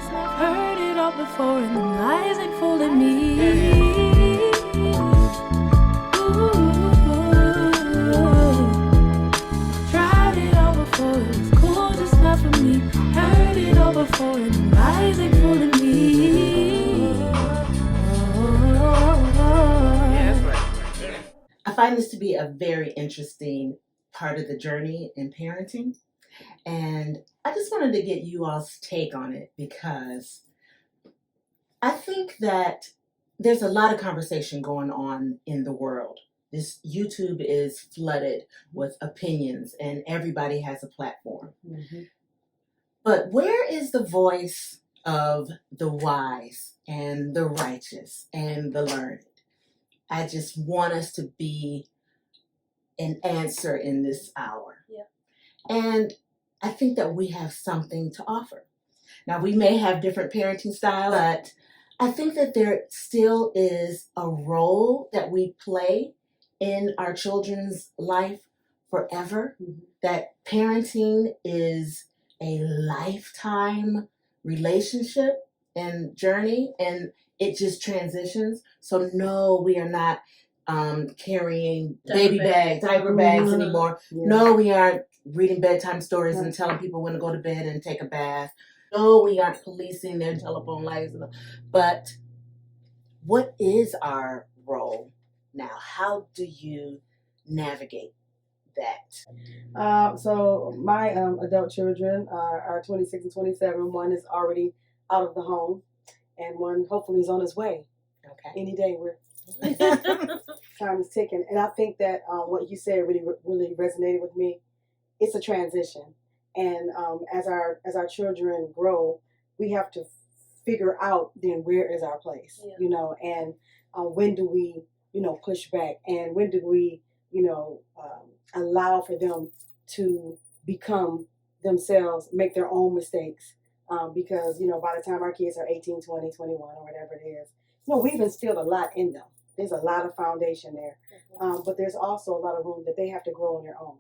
and I've heard it all before, and the lies ain't fooling me. Tried it all before, it was cool, just not for me. Heard it all before, and the lies ain't fooling me. I find this to be a very interesting part of the journey in parenting. And I just wanted to get you all's take on it because I think that there's a lot of conversation going on in the world. This YouTube is flooded with opinions and everybody has a platform. Mm-hmm. But where is the voice of the wise and the righteous and the learned? I just want us to be an answer in this hour. Yeah. And I think that we have something to offer. Now, we may have different parenting styles, but I think that there still is a role that we play in our children's life forever, that parenting is a lifetime relationship and journey, and it just transitions. So no, we are not carrying diaper bags anymore. Yeah. No, we aren't reading bedtime stories and telling people when to go to bed and take a bath. No, we aren't policing their telephone lives. But what is our role now? How do you navigate that? So my adult children are 26 and 27. One is already out of the home, and one hopefully is on his way. Okay. Any day we're time is ticking, and I think that what you said really resonated with me. It's a transition, and as our children grow, we have to figure out then where is our place, and when do we push back, and when do we allow for them to become themselves, make their own mistakes, because by the time our kids are 18, 20, 21, or whatever it is, we've instilled a lot in them. There's a lot of foundation there, but there's also a lot of room that they have to grow on their own.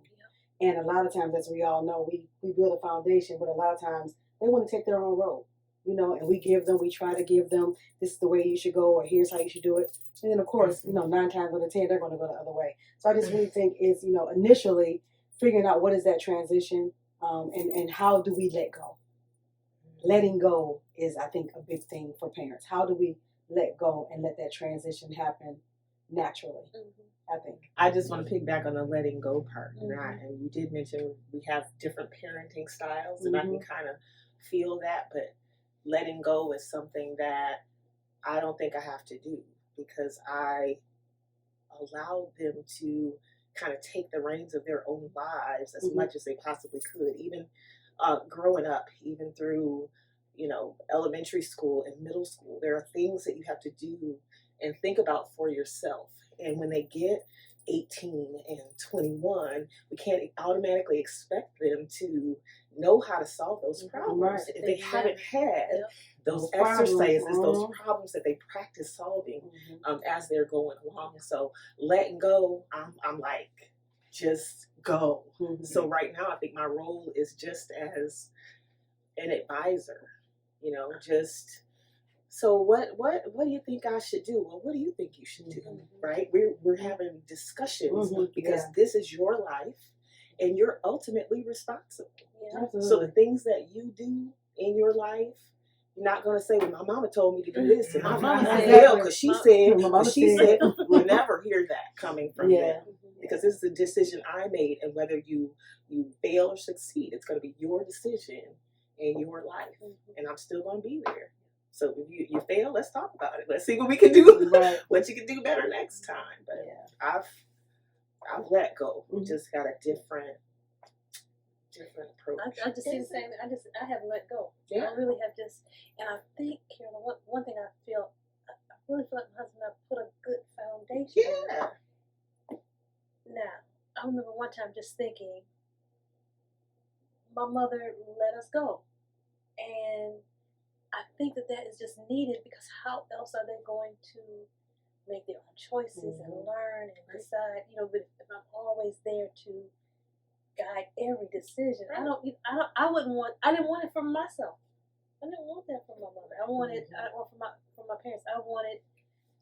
And a lot of times, as we all know, we build a foundation, but a lot of times they want to take their own road, and we try to give them, this is the way you should go, or here's how you should do it. And then, of course, 9 times out of 10, they're going to go the other way. So I just really think it's, initially figuring out what is that transition, and how do we let go? Letting go is, I think, a big thing for parents. How do we let go and let that transition happen naturally? I think. I just want to piggyback on the letting go part. And you did mention we have different parenting styles, and I can kind of feel that, but letting go is something that I don't think I have to do, because I allow them to kind of take the reins of their own lives as much as they possibly could, even growing up, even through elementary school and middle school. There are things that you have to do and think about for yourself. And when they get 18 and 21, we can't automatically expect them to know how to solve those problems if they haven't had those exercises, those problems that they practice solving as they're going along. So letting go, I'm like, just go. So right now, I think my role is just as an advisor, just. So what do you think I should do? Well, what do you think you should do? Right? We're having discussions because this is your life and you're ultimately responsible. Yeah. So the things that you do in your life, you're not going to say, well, my mama told me to do this and my mama said, because she said, you'll never hear that coming from them. Because this is a decision I made, and whether you fail or succeed, it's going to be your decision in your life. And I'm still going to be there. So if you fail, let's talk about it. Let's see what we can do, what you can do better next time. But I've let go. Just got a different approach. I just see the same. I haven't let go. I really have just, and I think, Carolyn, one thing I really feel like my husband and I put a good foundation. Yeah. Now, I remember one time just thinking, my mother let us go, and I think that is just needed, because how else are they going to make their own choices and learn and decide? But if I'm always there to guide every decision, I didn't want it for myself. I didn't want that from my mother. I wanted, or from my parents, I wanted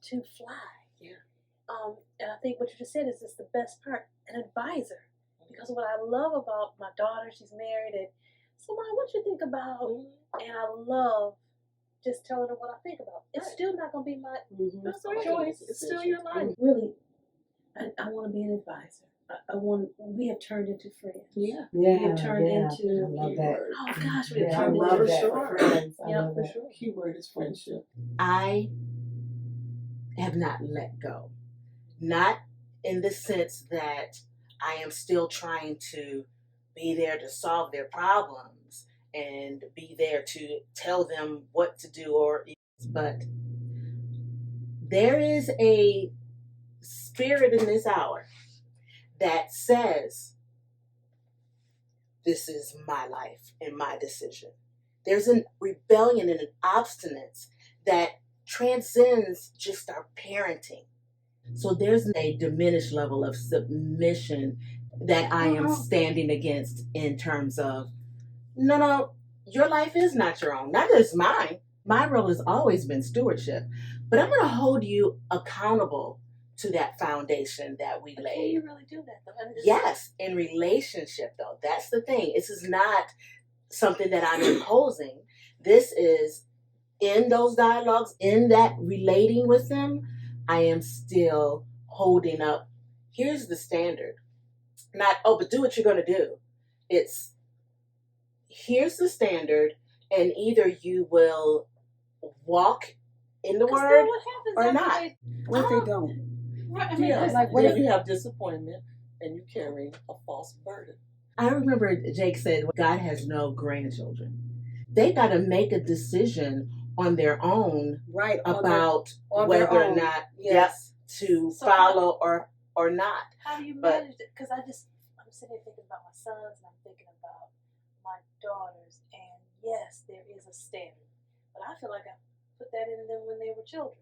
to fly. Yeah. And I think what you just said is just the best part, an advisor. Because what I love about my daughter, she's married, and so Mom, what you think about? And I love just telling her what I think about. It's still not gonna be my choice. It's still your life. Really, I want to be an advisor. We have turned into friends. Yeah. We have turned into. I love that. Oh gosh, we have Yeah, I turned love into that. sure. Friends. I Yeah, love for that. sure. Key word is friendship. I have not let go. Not in the sense that I am still trying to be there to solve their problems and be there to tell them what to do, but there is a spirit in this hour that says, this is my life and my decision. There's a rebellion and an obstinance that transcends just our parenting. So there's a diminished level of submission that I am standing against in terms of, no, your life is not your own. Neither is mine. My role has always been stewardship. But I'm going to hold you accountable to that foundation that we laid. Can you really do that though? Yes, in relationship though. That's the thing. This is not something that I'm imposing. This is in those dialogues, in that relating with them, I am still holding up. Here's the standard. Not, but do what you're going to do. It's, here's the standard, and either you will walk in the word or not. What if they don't? Right, I mean, Yeah, like what if you have disappointment and you carry a false burden? I remember Jake said, God has no grandchildren. They got to make a decision on their own, Right, about on whether their or own. not Yes. to So follow or not. How do you But- manage it? Because I'm sitting here thinking about my sons and I'm thinking about my daughters, and yes, there is a standard, but I feel like I put that in them when they were children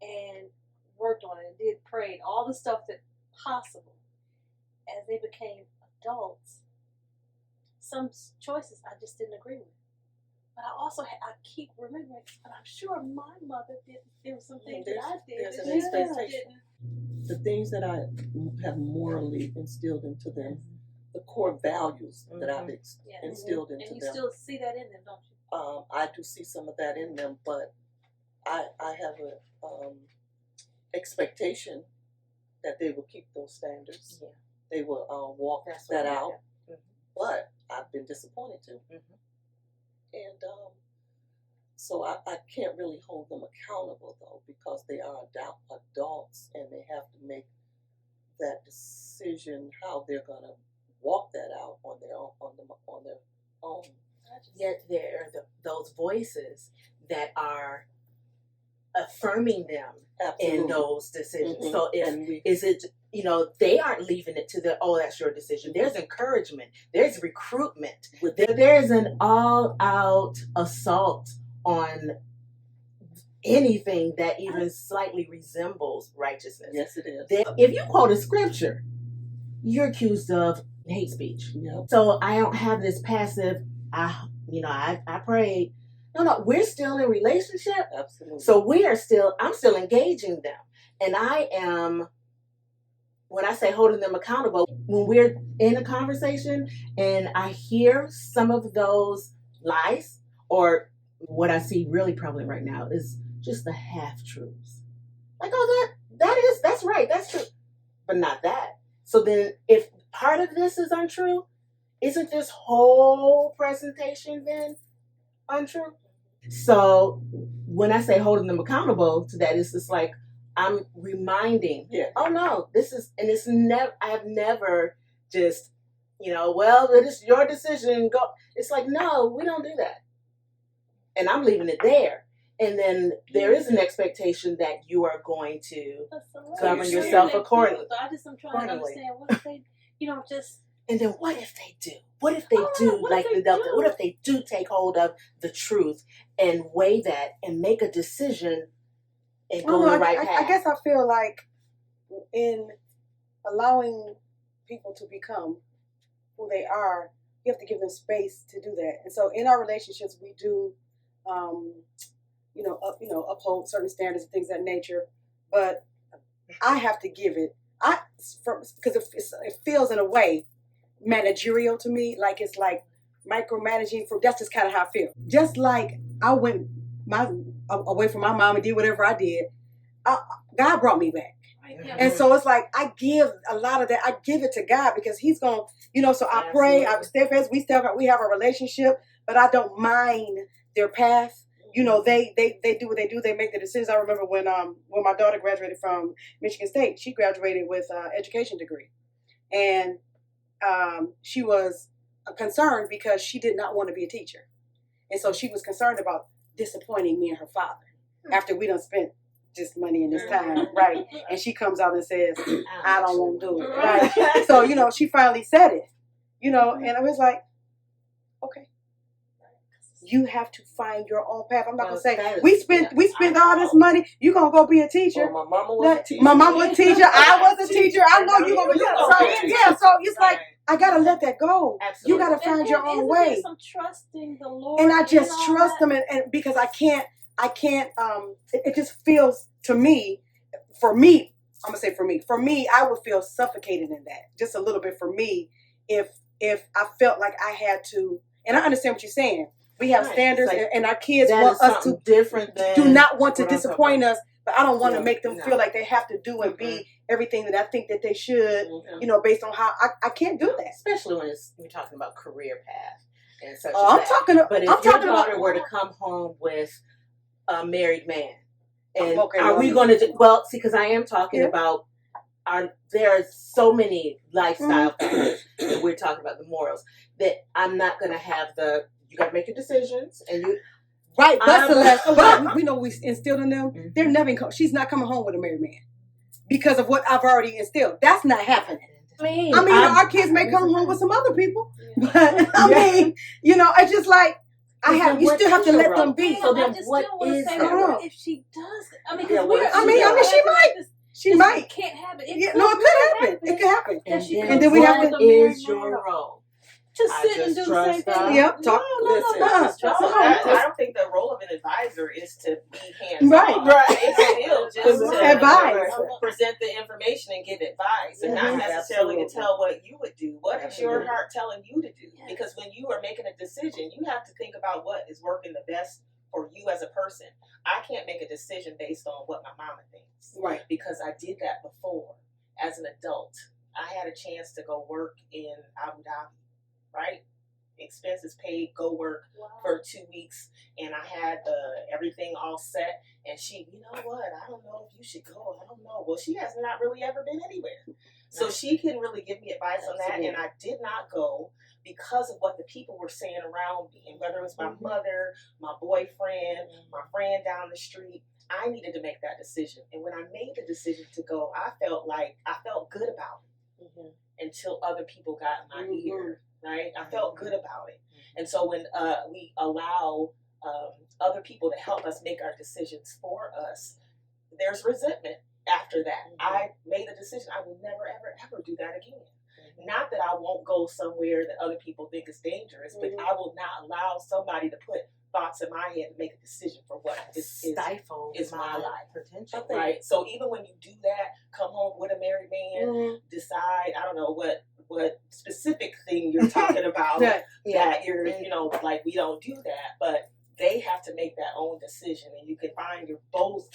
and worked on it and did prayed all the stuff that possible. As they became adults, some choices I just didn't agree with. But I also I keep remembering, but I'm sure my mother did. There were some things that I did. There's that an she expectation. didn't. The things that I have morally instilled into them, the core values that I've instilled into And you them. still see that in them, don't you? I do see some of that in them, but I have a expectation that they will keep those standards. Yeah. They will walk that out. But I've been disappointed too. And so I can't really hold them accountable though, because they are adults and they have to make that decision how they're gonna walk that out on their own. Yet there are those voices that are affirming them Absolutely. in those decisions. Mhm. So is it, they aren't leaving it to that's your decision. There's encouragement. There's recruitment. There's an all-out assault on anything that even slightly resembles righteousness. Yes, it is. If you quote a scripture, you're accused of hate speech. Yep. So I don't have this passive, I prayed. No, we're still in relationship. Absolutely. So I'm still engaging them. And I am, when I say holding them accountable, when we're in a conversation and I hear some of those lies, or what I see really prevalent right now is just the half truths. Like, that's right, that's true, but not that. So then if part of this is untrue, isn't this whole presentation then untrue? So when I say holding them accountable to that, it's just like I'm reminding, oh no, it's never, I have never just, well, it is your decision, go. It's like, no, we don't do that. And I'm leaving it there. And then there is an expectation that you are going to govern yourself accordingly. I just am trying to understand what if they, just. And then what if they do? What if they do like the Delta? What if they do take hold of the truth and weigh that and make a decision and go the right path? I guess I feel like in allowing people to become who they are, you have to give them space to do that. And so in our relationships, we do uphold certain standards and things of that nature. But I have to give it. Because it feels in a way managerial to me, like it's like micromanaging. That's just kind of how I feel. Just like I went away from my mom and did whatever I did, God brought me back. And so it's like I give a lot of that. I give it to God because He's going. So I pray. I'm steadfast. We have a relationship, but I don't mind their path. They do what they do. They make the decisions. I remember when my daughter graduated from Michigan State. She graduated with an education degree, and she was concerned because she did not want to be a teacher, and so she was concerned about disappointing me and her father after we done spent this money and this time, right? And she comes out and says, "I don't want to do it," right? So she finally said it, and I was like, okay. You have to find your own path. I'm not gonna say we spent all this money. You gonna go be a teacher? My mama was a teacher. My mama was a teacher. I was a teacher. I know you gonna be. So it's like I gotta let that go. Absolutely. You gotta find your own way. Some trusting the Lord. And I just trust Him, and because I can't. It just feels to me. For me, I'm gonna say for me, I would feel suffocated in that just a little bit. For me, if I felt like I had to, and I understand what you're saying. We have standards, like, and our kids want us to do not want to disappoint us, but I don't want to make them feel like they have to do and be everything that I think that they should, based on how I can't do that. Especially when we're talking about career path and such. But if your daughter were to come home with a married man, and are we going to? Well, see, because I am talking about. There are so many lifestyle factors that we're talking about, the morals, that I'm not going to have you got to make your decisions, and you right. But we know we instilled in them. Mm-hmm. They're never. She's not coming home with a married man because of what I've already instilled. That's not happening. Our kids may come home with some other people, but it's just like you still have to let them be. So then, what is if she does? She might. Can't happen. It could happen. It could happen. And then we have to. Is your role? Just sit and do the same thing. Yep. Talk. I don't think the role of an advisor is to be hands-on. Right. It's still just to advise, present the information and give advice, and not necessarily to tell what you would do. What is your heart telling you to do? Because when you are making a decision, you have to think about what is working the best for you as a person. I can't make a decision based on what my mama thinks. Right. Because I did that before as an adult. I had a chance to go work in Abu Dhabi. Right? Expenses paid, go work for 2 weeks, and I had everything all set. And she, you know what? I don't know if you should go. I don't know. Well, she has not really ever been anywhere. So she can really give me advice on that. And I did not go because of what the people were saying around me. And whether it was my mother, my boyfriend, my friend down the street, I needed to make that decision. And when I made the decision to go, I felt good about it until other people got in my ear. Right? I felt good about it. And so when we allow other people to help us make our decisions for us, there's resentment after that. I made a decision. I will never, ever, ever do that again. Not that I won't go somewhere that other people think is dangerous, but I will not allow somebody to put thoughts in my head and make a decision for what this is my life. Potential. Right? So even when you do that, come home with a married man, decide, I don't know what specific thing you're talking about that you're, like we don't do that, but they have to make that own decision, and you can find you're both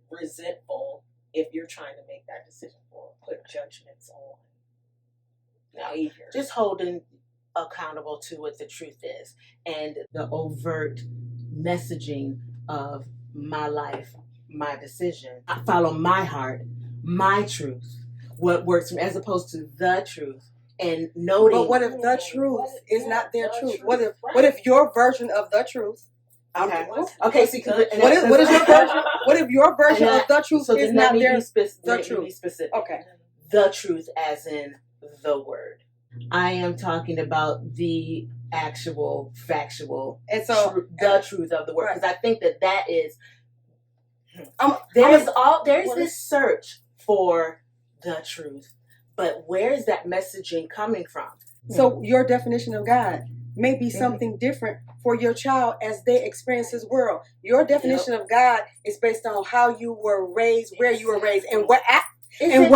resentful if you're trying to make that decision or put judgments on behavior. Just holding accountable to what the truth is, and the overt messaging of my life, my decision. I follow my heart, my truth, what works for me, as opposed to the truth. And noting. But what if the truth is not their truth? What if your version of the truth? Okay. See, what is your version? What if your version of the truth is not their the truth? Be specific. Okay. The truth, as in the word. I am talking about the actual factual, and so the truth of the word, because I think that is. There's this search for the truth. But where is that messaging coming from? So your definition of God, may be something different for your child as they experience this world. Your definition of God is based on how you were raised, where you were raised, and what in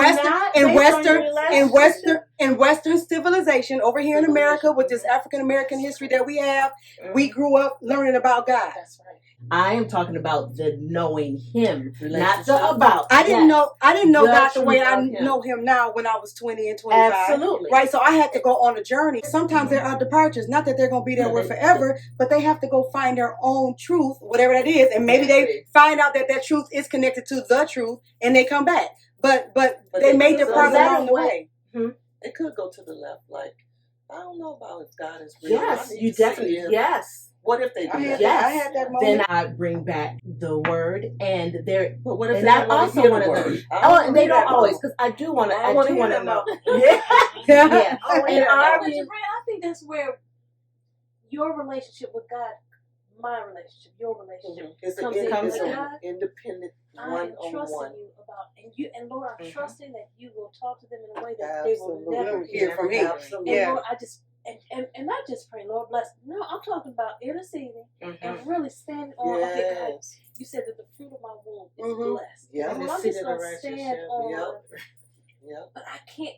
Western civilization over here in America with this African American history that we have, we grew up learning about God. That's right. I am talking about the knowing Him, not the about. I didn't know God the way I know Him now when I was 20 and 25. Absolutely. Right, so I had to go on a journey. Sometimes there are departures, not that they're going to be there with forever, but they have to go find their own truth, whatever that is, and maybe they find out that truth is connected to the truth, and they come back. But they may depart along the way. It could go to the left, like, I don't know about if God is real. Yes, you definitely, yes. What if they do that? Yes. I had that moment. Then I bring back the word, and there. But what if and they I don't also hear want the to word? know. Oh, and they don't always, because I do want to. I do want to know. Yeah. Yeah. And I I think that's where your relationship with God, my relationship, your relationship It's comes in. an God, independent I am one-on-one. trusting you about, and Lord, I'm trusting that you will talk to them in a way that Absolutely. they will never hear from me. Absolutely. And Lord, I just and not just pray, Lord bless. No, I'm talking about interceding and really standing on. Okay, God, Yes. you said that the fruit of my womb is Mhm. blessed. Yeah. And I'm just gonna stand on. Yep. But I can't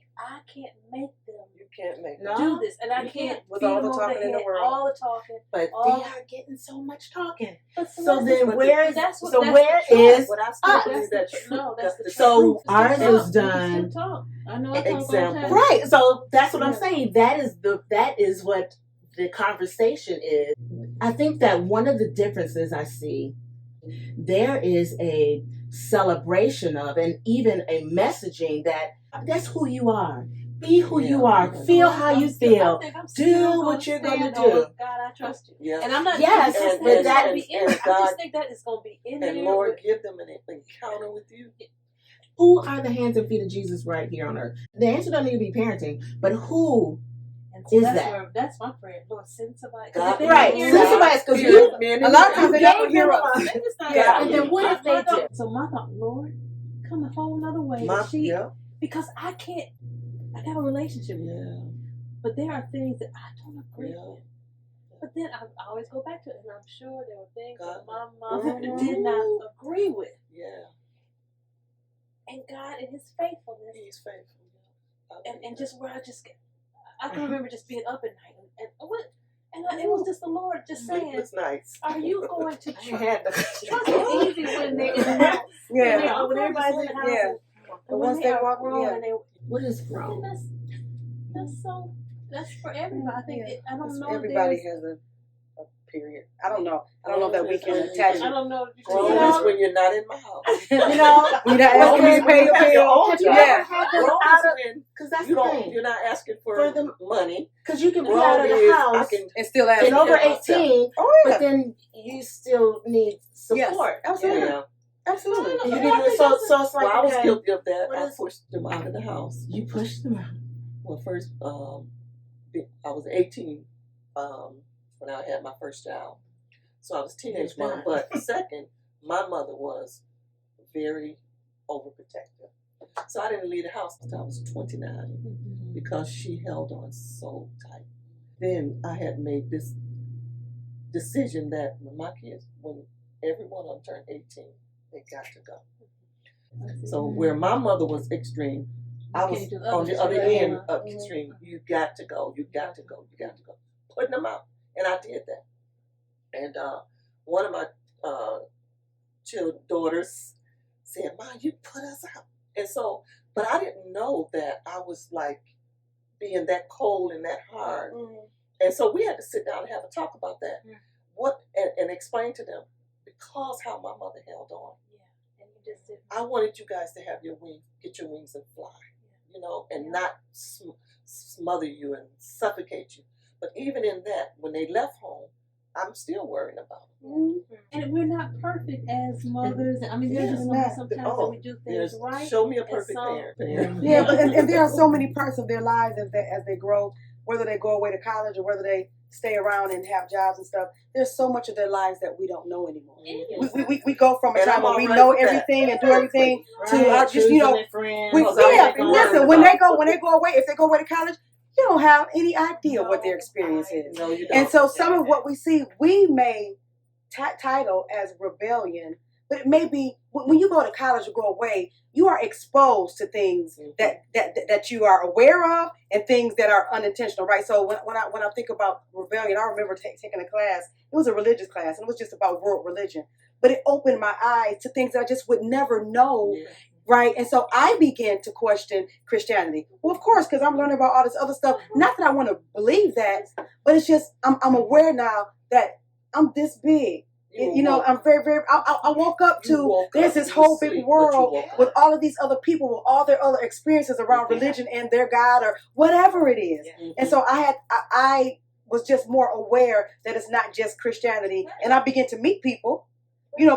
make them You can't make No. do this, and I You can't can't. With feed all them the over talking in the head, world. all the talking. But all they are getting so much talking. But So then, where is? that's what, So that's where the truth. is? But I still us? believe That's that the no, that's the So truth. ours Still is talk. You can done. still talk. I know I talk all the Example. time. Right. So that's what I'm Yeah. saying. That is what the conversation is. I think that one of the differences I see, there is a celebration of, and even a messaging that's who you are. Be who you are. Feel how you feel. Do what you're gonna do. God, I trust you. Yeah. And I'm not. Yes, just but that that be in there. I just think that is going to be in there. And Lord, give them an encounter with you. Who are the hands and feet of Jesus right here on earth? The answer doesn't need to be parenting, but who And is that's that? where, that's my prayer. Lord, send somebody. God, Right. Hear Send me. somebody, because you, A lot of times they gave don't hear them us. Maybe it's not Yeah, that. and then what if they do? So my thought, Lord, come a whole nother way. Because I can't. I got a relationship with you. But there are things that I don't agree with. But then I always go back to it, and I'm sure there were things that my mother did not agree with. Yeah. And God, in His faithfulness, He's faithful. and just where I can remember just being up at night, and it was just the Lord just saying, It's nice. "Are you going to trust?" Trust It's easy when they're in the house. Yeah. When everybody's in the house. Yeah. And once when they are walk, grown yeah. and they, What is and grown? that's for everybody. I think I don't know. Everybody has a period. I don't know that we can attach I it. don't know. Grown is when you're not in my house. You know, We're not asking you to pay your bill. have you Yeah. ever had them Grown out is of? when Because that's you the don't. thing. You're not asking for the money. Because you can be Grown out of the is, I house can And still ask. and over care of myself. 18, Oh, yeah. but then you still need support. Yes, absolutely. Yeah. Absolutely. And you But need I think so that's so it's like, Well, I was okay, guilty of that. what I is- pushed them out of the house. you pushed them out. Well, first, I was 18 when I had my first child. So I was a teenage You're mom. not. But second, my mother was very overprotective. So I didn't leave the house until I was 29 because she held on so tight. Then I had made this decision that when every one of them turned 18, they got to go. So where my mother was extreme, I was came to the on other the other extreme. end of extreme. You got to go. You got to go. You got to go. Putting them out, and I did that. And one of my daughters said, "Mom, you put us out." And so, but I didn't know that I was like being that cold and that hard. And so we had to sit down and have a talk about that. And explain to them because how my mother held on. And you just did. I wanted you guys to have get your wings and fly, and not smother you and suffocate you. But even in that, when they left home, I'm still worrying about them. And we're not perfect as mothers. I mean, there's just sometimes that we do things right. Show me a perfect parent. Yeah, but and there are so many parts of their lives as they grow, whether they go away to college or whether they stay around and have jobs and stuff. There's so much of their lives that we don't know anymore. We go from a time when we know everything and do everything to just listen. When they go away, if they go away to college, You don't have any idea what their experience is. No, you And don't. so some of what we see, we may title as rebellion, but it may be when you go to college or go away, you are exposed to things that you are aware of and things that are unintentional, right? So when I think about rebellion, I remember taking a class. It was a religious class, and it was just about world religion. But it opened my eyes to things that I just would never know. Yeah. Right. And so I began to question Christianity. Well, of course, because I'm learning about all this other stuff. Not that I want to believe that, but it's just I'm aware now that I'm this big. I'm very, very. I woke up to there's this whole big world with all of these other people, with all their other experiences around religion and their God or whatever it is. Mm-hmm. And so I was just more aware that it's not just Christianity. And I began to meet people.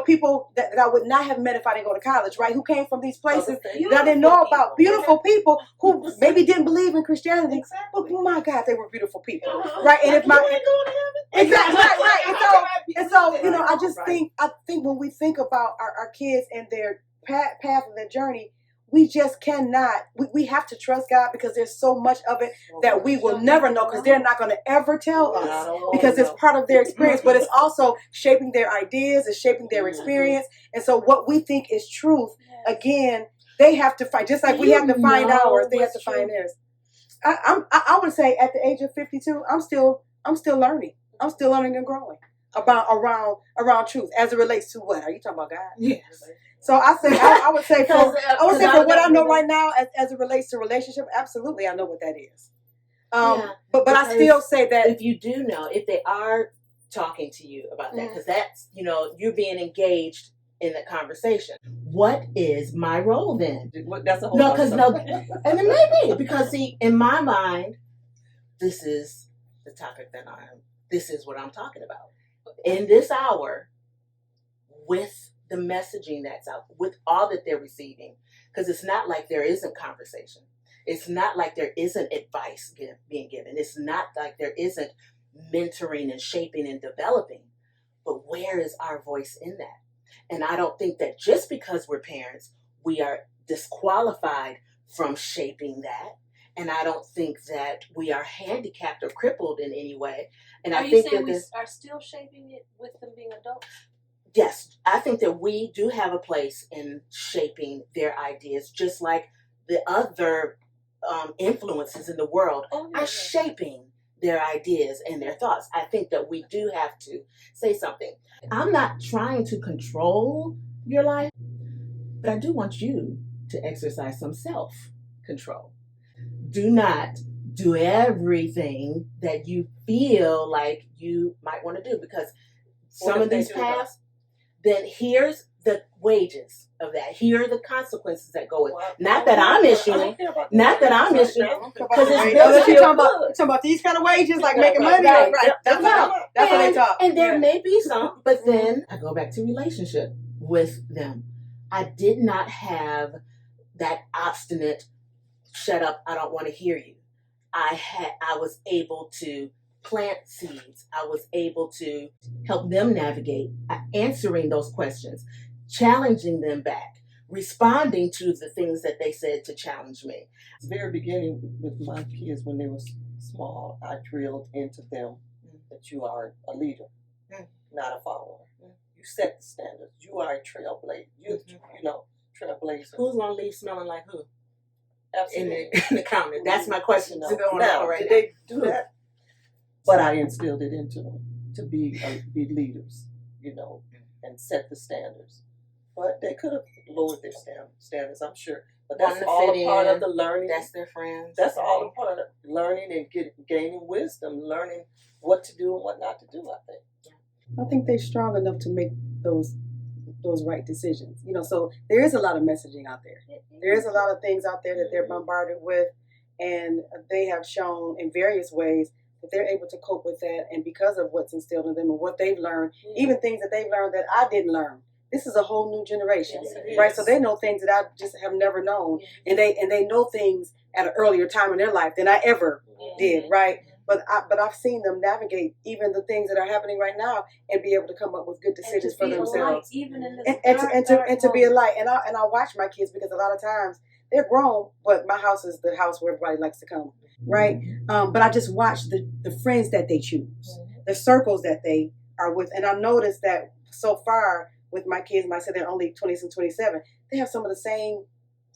People that I would not have met if I didn't go to college, right? Who came from these places that I didn't know about. Beautiful people who maybe didn't believe in Christianity, but oh my God, they were beautiful people, right? And if exactly right. And so I just think when we think about our kids and their path of their journey, we just cannot. We have to trust God because there's so much of it that we will never know because they're not going to ever tell us because it's part of their experience. But it's also shaping their ideas, it's shaping their experience. And so what we think is truth, again, they have to find. Just like we have to find ours, they have to find theirs. I would say at the age of 52, I'm still learning. I'm still learning and growing around truth as it relates to what? Are you talking about God? Yes. So I would say for what I know right now as it relates to relationship, absolutely I know what that is. But I still say that if you do know, if they are talking to you about that, because that's you're being engaged in the conversation. What is my role then? That's a whole and it may be because see, in my mind, this is the topic that this is what I'm talking about in this hour with the messaging that's out, with all that they're receiving, because it's not like there isn't conversation. It's not like there isn't advice being given. It's not like there isn't mentoring and shaping and developing. But where is our voice in that? And I don't think that just because we're parents, we are disqualified from shaping that. And I don't think that we are handicapped or crippled in any way. And Are I you think saying that we are still shaping it with them being adults? yes, I think that we do have a place in shaping their ideas, just like the other influences in the world are shaping their ideas and their thoughts. I think that we do have to say something. I'm not trying to control your life, but I do want you to exercise some self-control. Do not do everything that you feel like you might want to do, because some of these paths, then here's the wages of that. Here are the consequences that go with. Not that I'm issuing. Not that I'm issuing. Because you're talking about these kind of wages, like making money. Right. That's what they talk. And there may be some, but then I go back to relationship with them. I did not have that obstinate, shut up, I don't want to hear you. I was able to plant seeds. I was able to help them navigate, answering those questions, challenging them back, responding to the things that they said to challenge me. At the very beginning with my kids when they were small, I drilled into them that you are a leader, not a follower. You set the standards. You are a trailblazer. Trailblazer. Who's gonna leave smelling like who? Absolutely. In the counter. That's my question. Now, did they do that? But I instilled it into them to be leaders, and set the standards. But they could have lowered their standards, I'm sure. But that's all a part of the learning. That's their friends. That's all a part of learning and gaining wisdom, learning what to do and what not to do, I think. I think they're strong enough to make those right decisions. So there is a lot of messaging out there. There is a lot of things out there that they're bombarded with, and they have shown in various ways that they're able to cope with that, and because of what's instilled in them and what they've learned, even things that they've learned that I didn't learn. This is a whole new generation, right? So they know things that I just have never known, and they know things at an earlier time in their life than I ever did, right? But I've seen them navigate even the things that are happening right now and be able to come up with good decisions for themselves. Even in this and to be a light. And I watch my kids because a lot of times they're grown, but my house is the house where everybody likes to come. right? But I just watch the friends that they choose, the circles that they are with. And I noticed that so far with my kids, and I said they're only 20s and 27, they have some of the same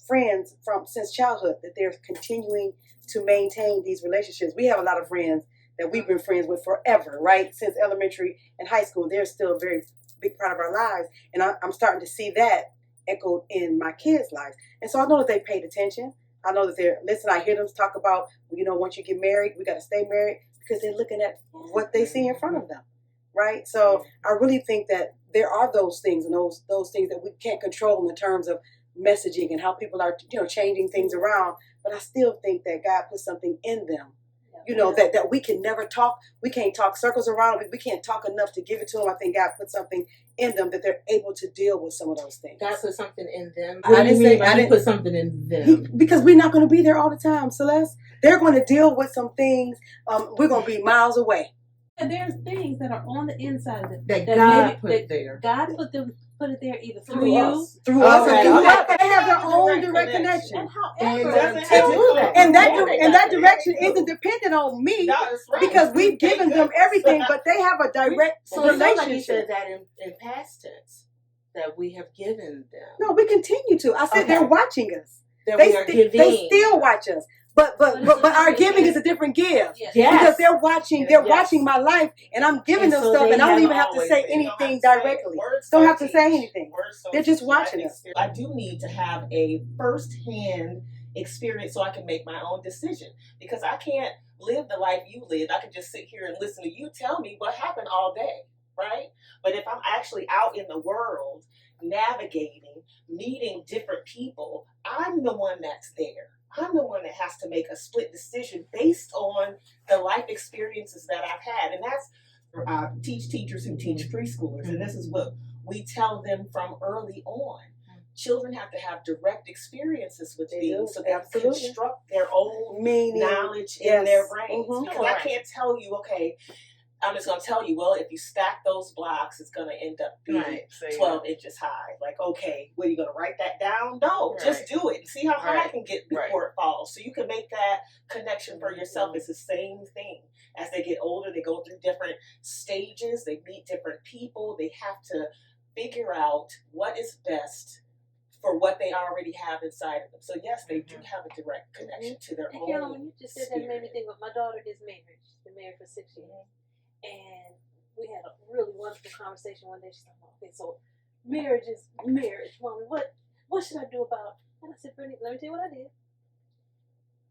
friends from since childhood that they're continuing to maintain these relationships. We have a lot of friends that we've been friends with forever, right? Since elementary and high school, they're still a very big part of our lives. And I'm starting to see that echoed in my kids' lives. And so I know that they paid attention. I know that they're, listen, I hear them talk about, once you get married, we got to stay married, because they're looking at what they see in front of them, right? So I really think that there are those things, and those things that we can't control in the terms of messaging and how people are, changing things around. But I still think that God put something in them, that we can never talk. We can't talk circles around. We can't talk enough to give it to them. I think God put something in them that they're able to deal with some of those things. God put something in them. I didn't say I didn't put something in them. Because we're not going to be there all the time, Celeste. They're going to deal with some things. We're going to be miles away. And there's things that are on the inside of them that God put there. God put it there either through you, through us, Okay. and they have their own direct connection. and And however, that direction isn't dependent on me, because we've given them everything, but they have a direct So it's not like you relationship. said that in past tense, that we have given them. No, we continue to. I said Okay. they're watching us. That They we are giving. They still watch us. But our giving is a different give. Yes. Because they're watching Yes. watching my life, and I'm giving And them so stuff, they and I don't have even have to always say been. You don't anything have to say directly. words Don't don't have to say teach. anything. Words don't They're just teach. watching us. I do need to have a first-hand experience so I can make my own decision, because I can't live the life you lived. I can just sit here and listen to you tell me what happened all day, right? But if I'm actually out in the world, navigating, meeting different people, I'm the one that's there. I'm the one that has to make a split decision based on the life experiences that I've had. And that's, I teach teachers who teach preschoolers, and this is what we tell them from early on. Children have to have direct experiences with things so they can construct their own knowledge in their brains. Because I can't tell you, okay, I'm just going to tell you, well, if you stack those blocks, it's going to end up being 12 inches high. Like, okay, what, are you going to write that down? No, just do it and see how high I can get before it falls. So you can make that connection for yourself. It's the same thing. As they get older, they go through different stages. They meet different people. They have to figure out what is best for what they already have inside of them. So yes, they do have a direct connection to their own. Carolyn, when you just said that, it made me think of my daughter is married. She's been married for 6 years. And we had a really wonderful conversation one day. She's like, okay, so marriage is marriage, Mommy. What should I do about it? And I said, Brittany, let me tell you what I did.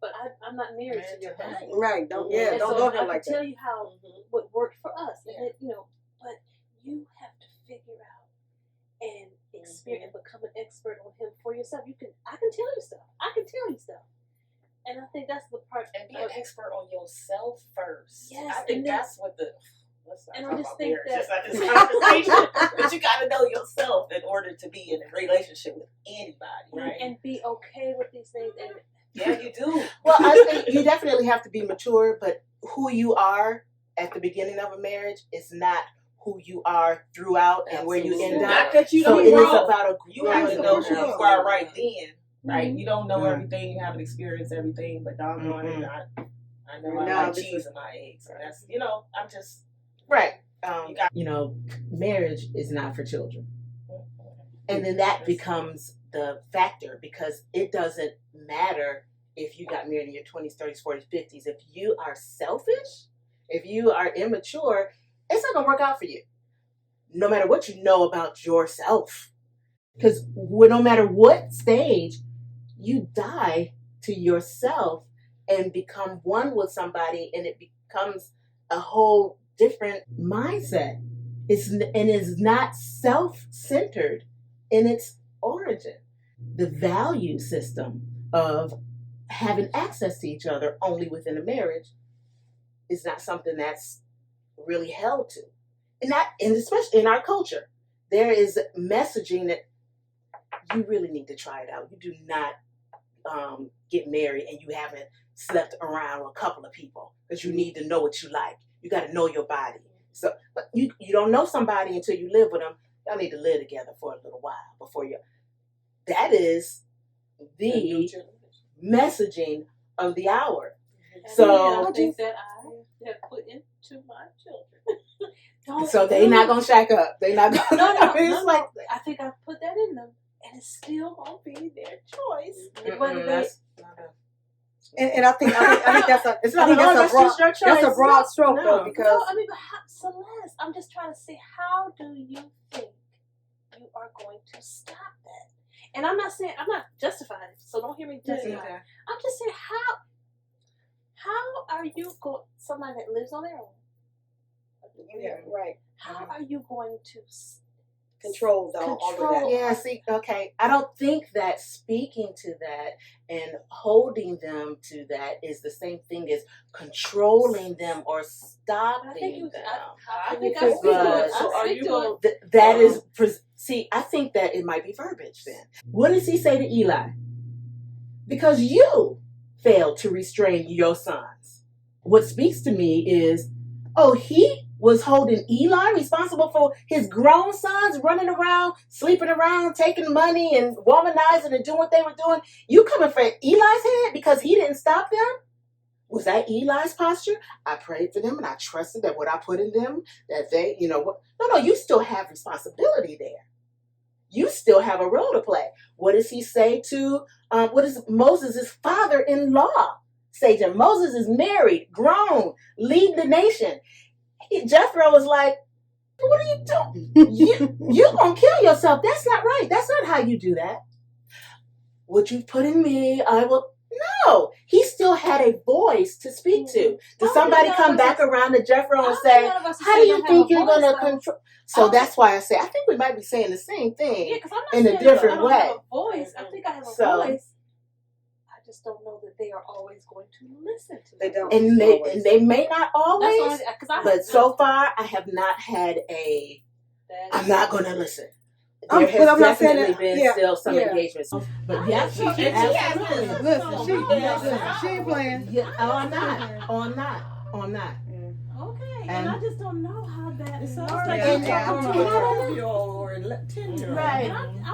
But I'm not married to your husband. Right. Don't go I like can tell you how what worked for us. And it, but you have to figure out and experience and become an expert on him for yourself. I can tell you stuff. And I think that's the part. And be an expert on yourself first. Yes, I think that's what the. And I just think that. Just like this conversation, but you got to know yourself in order to be in a relationship with anybody, right? And be okay with these things. And yeah, you do. Well, I think you definitely have to be mature, but who you are at the beginning of a marriage is not who you are throughout and where you end up. Not that you So don't it is grow. about You have to know who you are right then. Right, Mhm. you don't know everything, you haven't experienced everything, but doggone it, I know I like cheese in my eggs. And that's, I'm just right. Marriage is not for children, and then that becomes the factor, because it doesn't matter if you got married in your 20s, 30s, 40s, 50s. If you are selfish, if you are immature, it's not gonna work out for you. No matter what you know about yourself, because no matter what stage, you die to yourself and become one with somebody, and it becomes a whole different mindset. It's not self-centered in its origin. The value system of having access to each other only within a marriage is not something that's really held to. And especially in our culture, there is messaging that you really need to try it out. You do not get married and you haven't slept around with a couple of people, because you need to know what you like. You got to know your body. So, but you don't know somebody until you live with them. Y'all need to live together for a little while before you. That is the messaging of the hour. So I think that I have put into my children. Don't so they not gonna shack up. They not gonna. No, I mean, it's like I think I put that in them, and it's still gonna be their choice. And I think that's a it's I not think that's that's a broad just your choice. that's a broad stroke No. though, because No, I mean, but Celeste, I'm just trying to say, how do you think you are going to stop that? And I'm not justifying it, so don't hear me justify it. I'm just saying, how are you going? Somebody that lives on their own. yeah, right. How are you going to Control all of that. Yeah, see, okay. I don't think that speaking to that and holding them to that is the same thing as controlling them or stopping them. I think I speak to it. That is, see, I think that it might be verbiage then. What does he say to Eli? Because you failed to restrain your sons. What speaks to me is, oh, he was holding Eli responsible for his grown sons running around, sleeping around, taking money and womanizing and doing what they were doing. You coming for Eli's head because he didn't stop them? Was that Eli's posture? I prayed for them and I trusted that what I put in them, that they, no, you still have responsibility there. You still have a role to play. What does he say to, what does Moses' father-in-law say to him? Moses is married, grown, leading the nation. Jethro was like, what are you doing? You're going to kill yourself. That's not right. That's not how you do that. What you put in me, I will. No, he still had a voice to speak to. Did somebody come back around to Jethro and say, how do you think you're going to control? So that's why I say, I think we might be saying the same thing in a different way. I have a voice. I think I have a voice. I just don't know that they are always going to listen to me. They don't. And they may not always, but so far I have not had I'm not going to listen. There has definitely been still some engagements. But yes, she absolutely. Listen, she ain't playing. Yeah, I'm not. Okay, and I just don't know how that It sounds works. like Yeah, you're yeah, talking to a 12-year-old or a 10-year-old. Right.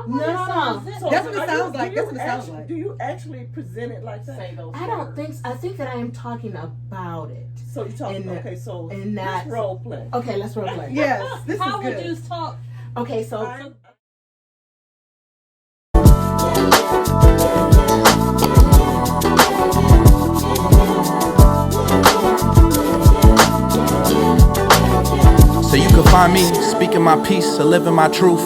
No. That's what it sounds like. That's what it sounds like. Do you actually present it like that? I don't think so. I think that I am talking about it. So you're talking, let's role play. Okay, let's role play. Yes, this How is would good. you talk? Okay, so So you can find me speaking my peace or living my truth.